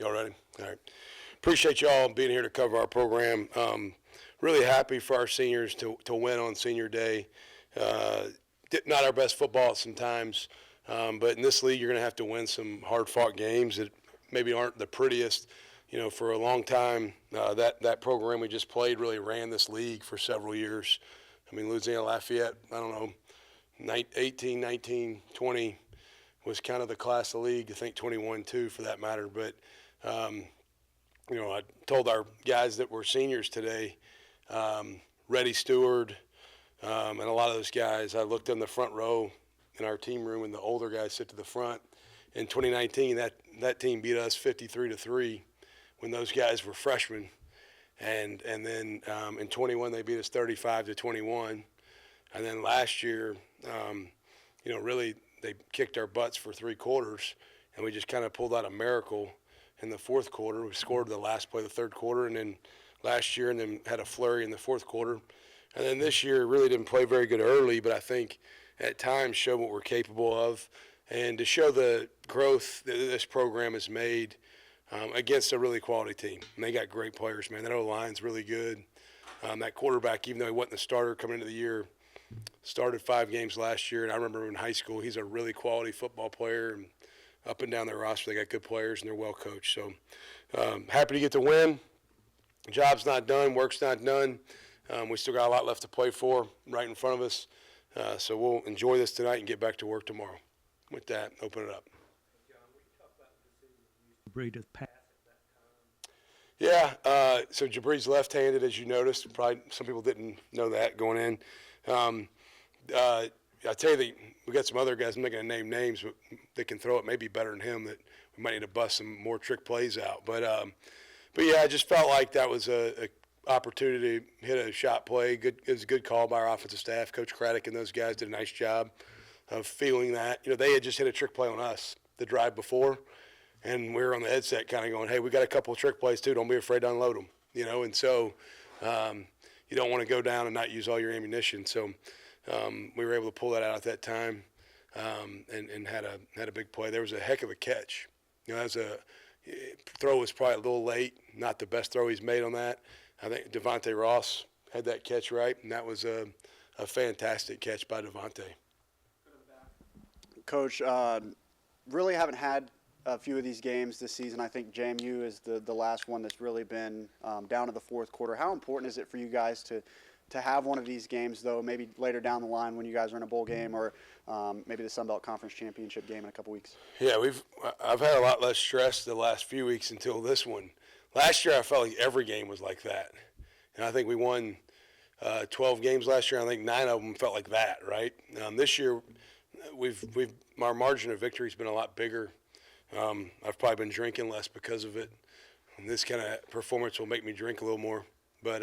Y'all ready? All right. Appreciate y'all being here to cover our program. Really happy for our seniors to win on senior day. Not our best football sometimes, but in this league you're going to have to win some hard-fought games that maybe aren't the prettiest. You know, for a long time, that program we just played really ran this league for several years. I mean, Louisiana Lafayette, I don't know, 18, 19, 20 was kind of the class of the league. I think 21 too, for that matter. But you know, I told our guys that were seniors today, Reddy Stewart, and a lot of those guys, I looked in the front row in our team room, and the older guys sit to the front. In 2019, that team beat us 53-3 when those guys were freshmen. And then in 21, they beat us 35-21. And then last year, you know, really they kicked our butts for 3 quarters, and we just kind of pulled out a miracle in the fourth quarter. We scored the last play of the third quarter, and then last year, and then had a flurry in the fourth quarter. And then this year really didn't play very good early, but I think at times showed what we're capable of. And to show the growth that this program has made against a really quality team. And they got great players, man. That O-line's really good. That quarterback, even though he wasn't the starter coming into the year, started 5 games last year. And I remember in high school, he's a really quality football player. And up and down their roster, they got good players, and they're well coached. So happy to get the win. Job's not done. Work's not done. We still got a lot left to play for right in front of us. So we'll enjoy this tonight and get back to work tomorrow. With that, open it up. John, will you talk about the decision you used to pass at that time? Yeah, so Jabri's left-handed, as you noticed. Probably some people didn't know that going in. I tell you, we got some other guys. I'm not going to name names, but they can throw it maybe better than him. That we might need to bust some more trick plays out. But yeah, I just felt like that was a opportunity to hit a shot play. Good, it was a good call by our offensive staff. Coach Craddock and those guys did a nice job of feeling that. You know, they had just hit a trick play on us the drive before, and we were on the headset kind of going, hey, we got a couple of trick plays too. Don't be afraid to unload them, you know. And so you don't want to go down and not use all your ammunition. So we were able to pull that out at that time and had a big play. There was a heck of a catch. You know, that was throw was probably a little late, not the best throw he's made on that. I think Devontae Ross had that catch right, and that was a fantastic catch by Devontae. Coach, really haven't had a few of these games this season. I think JMU is the last one that's really been down to the fourth quarter. How important is it for you guys to have one of these games, though, maybe later down the line when you guys are in a bowl game or maybe the Sun Belt Conference Championship game in a couple weeks? Yeah, I've had a lot less stress the last few weeks until this one. Last year I felt like every game was like that. And I think we won 12 games last year. I think 9 of them felt like that, right? This year our margin of victory has been a lot bigger. I've probably been drinking less because of it. And this kind of performance will make me drink a little more. But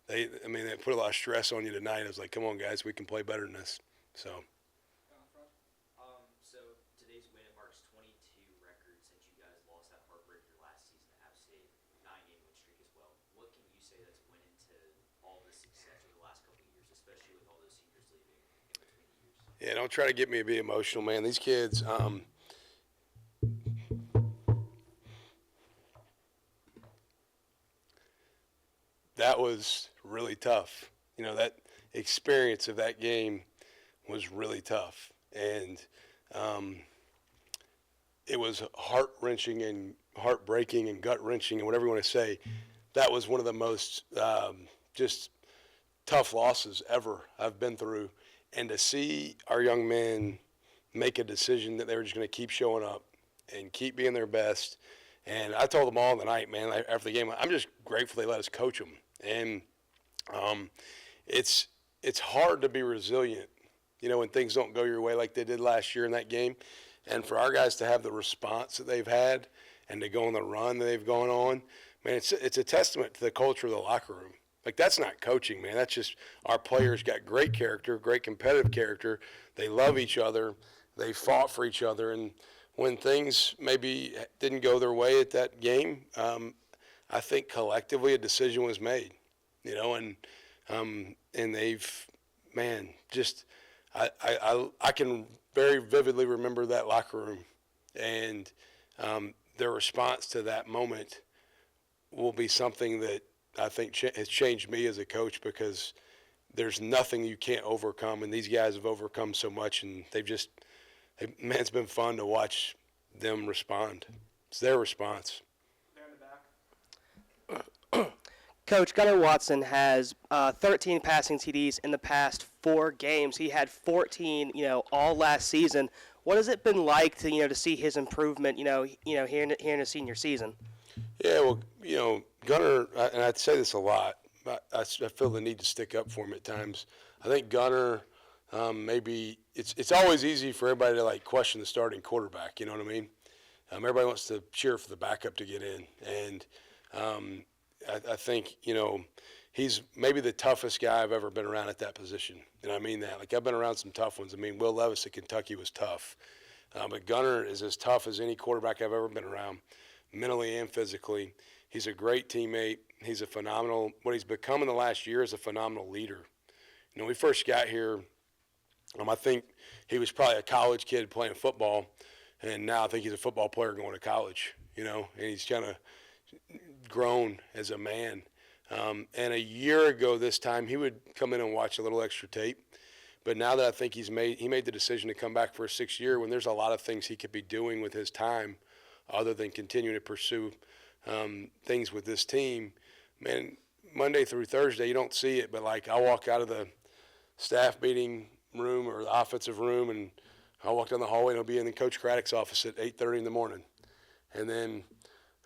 they put a lot of stress on you tonight. I was like, come on, guys, we can play better than this. So today's win marks 22 records since you guys lost that heartbreaker last season at App State, 9-game win streak as well. What can you say that's went into all this success over the last couple of years, especially with all those seniors leaving in between the years? yeah, don't try to get me to be emotional, man. These kids. That was really tough. You know, that experience of that game was really tough. And it was heart-wrenching and heartbreaking and gut-wrenching and whatever you want to say. That was one of the most just tough losses ever I've been through. And to see our young men make a decision that they were just going to keep showing up and keep being their best. And I told them all tonight, man, after the game, I'm just grateful they let us coach them. And it's hard to be resilient, you know, when things don't go your way like they did last year in that game. And for our guys to have the response that they've had and to go on the run that they've gone on, man, it's a testament to the culture of the locker room. Like, that's not coaching, man. That's just our players got great character, great competitive character. They love each other. They fought for each other. And when things maybe didn't go their way at that game, I think collectively a decision was made, you know, and they've, man, just I can very vividly remember that locker room, and their response to that moment will be something that I think has changed me as a coach, because there's nothing you can't overcome, and these guys have overcome so much, and man, it's been fun to watch them respond. It's their response. Coach, Gunnar Watson has 13 passing TDs in the past 4 games. He had 14, all last season. What has it been like to, to see his improvement, here in his senior season? Yeah, well, Gunnar, and I'd say this a lot, but I feel the need to stick up for him at times. I think Gunnar, maybe it's always easy for everybody to question the starting quarterback. You know what I mean? Everybody wants to cheer for the backup to get in, and I think he's maybe the toughest guy I've ever been around at that position, and I mean that. I've been around some tough ones. I mean, Will Levis at Kentucky was tough, but Gunnar is as tough as any quarterback I've ever been around, mentally and physically. He's a great teammate. He's a phenomenal. What he's become in the last year is a phenomenal leader. When we first got here, I think he was probably a college kid playing football, and now I think he's a football player going to college. And he's kind of grown as a man. And a year ago this time, he would come in and watch a little extra tape. But now that I think he made the decision to come back for a 6th year, when there's a lot of things he could be doing with his time other than continuing to pursue things with this team. Man, Monday through Thursday, you don't see it, but I walk out of the staff meeting room or the offensive room, and I'll walk down the hallway, and I'll be in Coach Craddock's office at 8:30 in the morning. And then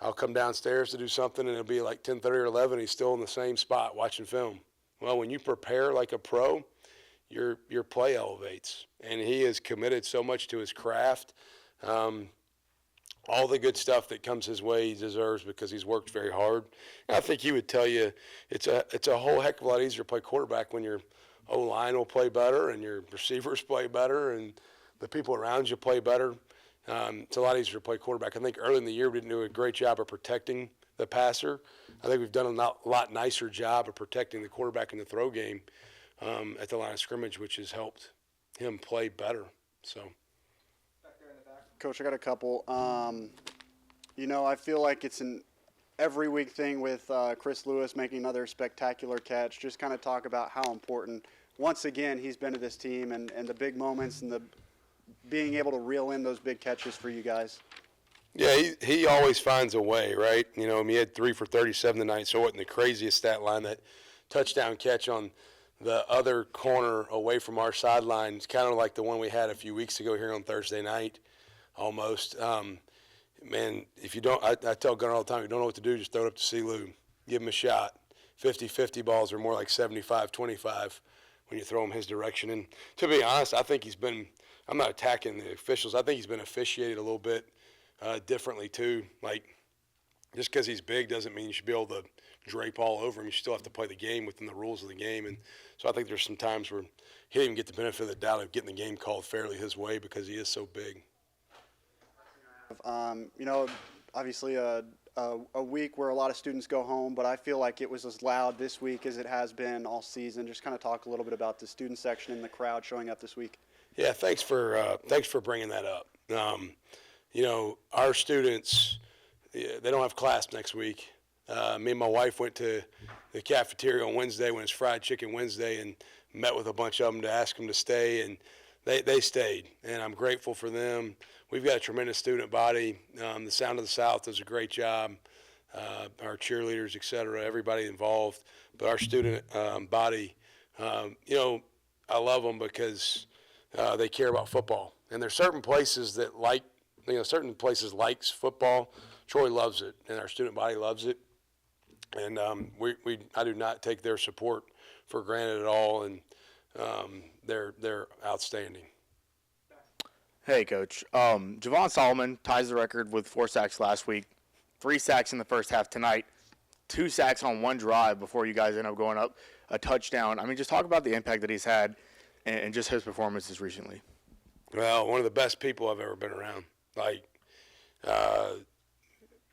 I'll come downstairs to do something, and it'll be 10:30 or 11. He's still in the same spot watching film. Well, when you prepare like a pro, your play elevates, and he is committed so much to his craft. All the good stuff that comes his way he deserves, because he's worked very hard. And I think he would tell you it's a whole heck of a lot easier to play quarterback when your O-line will play better and your receivers play better and the people around you play better. It's a lot easier to play quarterback. I think early in the year we didn't do a great job of protecting the passer. I think we've done a lot nicer job of protecting the quarterback in the throw game at the line of scrimmage, which has helped him play better. So. Coach, I got a couple. I feel like it's an every week thing with Chris Lewis making another spectacular catch. Just kind of talk about how important, once again, he's been to this team and the big moments and the being able to reel in those big catches for you guys. Yeah, he always finds a way, right? He had 3 for 37 tonight, so it wasn't the craziest stat line. That touchdown catch on the other corner away from our sideline is kind of like the one we had a few weeks ago here on Thursday night. Almost. Man, if you don't, I tell Gunnar all the time, you don't know what to do, just throw it up to C. Lou. Give him a shot. 50-50 balls are more like 75-25 when you throw them his direction. And to be honest, I think I'm not attacking the officials. I think he's been officiated a little bit differently too. Just because he's big doesn't mean you should be able to drape all over him. You still have to play the game within the rules of the game. And so I think there's some times where he didn't even get the benefit of the doubt of getting the game called fairly his way because he is so big. Obviously a week where a lot of students go home, but I feel like it was as loud this week as it has been all season. Just kind of talk a little bit about the student section and the crowd showing up this week. Yeah, thanks for bringing that up. Our students, they don't have class next week. Me and my wife went to the cafeteria on Wednesday when it's Fried Chicken Wednesday and met with a bunch of them to ask them to stay, and they stayed, and I'm grateful for them. We've got a tremendous student body. The Sound of the South does a great job. Our cheerleaders, et cetera, everybody involved. But our student body, I love them because they care about football. And there's certain places that certain places likes football. Troy loves it, and our student body loves it. And I do not take their support for granted at all, and they're outstanding. Hey, Coach. Javon Solomon ties the record with 4 sacks last week, 3 sacks in the first half tonight, 2 sacks on one drive before you guys end up going up a touchdown. I mean, just talk about the impact that he's had and just his performances recently. Well, one of the best people I've ever been around.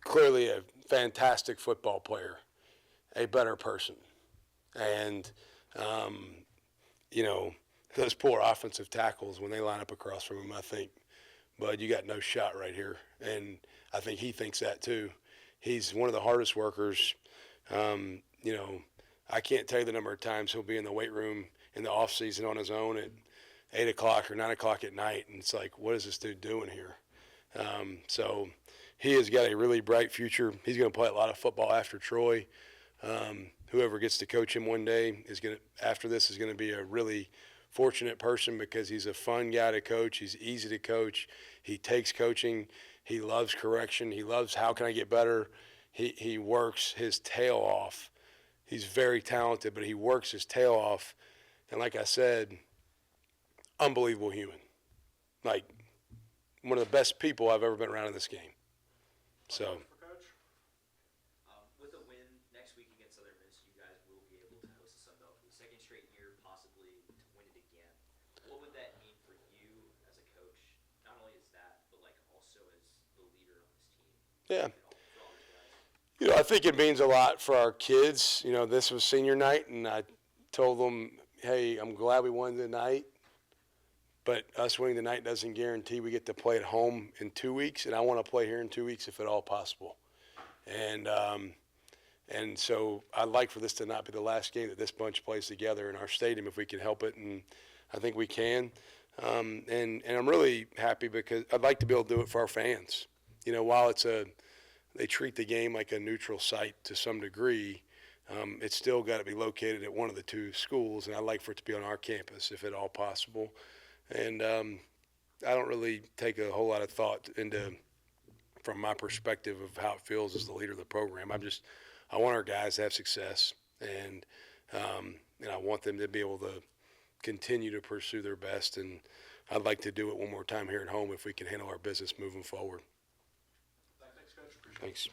Clearly a fantastic football player, a better person. And, those poor offensive tackles, when they line up across from him, I think bud, you got no shot right here. And I think he thinks that too. He's one of the hardest workers. You know, I can't tell you the number of times he'll be in the weight room in the off season on his own at 8 o'clock or 9 o'clock at night. And it's like, what is this dude doing here? So he has got a really bright future. He's going to play a lot of football after Troy. Whoever gets to coach him one day is going to, after this, is going to be a really fortunate person because he's a fun guy to coach. He's easy to coach. He takes coaching. He loves correction. He loves how can I get better. He works his tail off. He's very talented, but he works his tail off. And like I said, unbelievable human. Like one of the best people I've ever been around in this game. So. With a win next week against Southern Miss, you guys will be able to host the Sun Belt for the second straight year, possibly to win it again. What would that mean for you as a coach? Not only as that, but like also as the leader on this team. Yeah. For all these guys. You know, I think it means a lot for our kids. You know, this was senior night, and I told them, hey, I'm glad we won tonight, but us winning tonight doesn't guarantee we get to play at home in 2 weeks, and I want to play here in 2 weeks if at all possible. And so I'd like for this to not be the last game that this bunch plays together in our stadium if we can help it, and I think we can. And I'm really happy because I'd like to be able to do it for our fans. You know, while they treat the game like a neutral site to some degree, it's still got to be located at one of the two schools, and I'd like for it to be on our campus if at all possible. And I don't really take a whole lot of thought from my perspective of how it feels as the leader of the program. I want our guys to have success, and I want them to be able to continue to pursue their best. And I'd like to do it one more time here at home if we can handle our business moving forward. Thanks, Coach. Appreciate it. Thanks.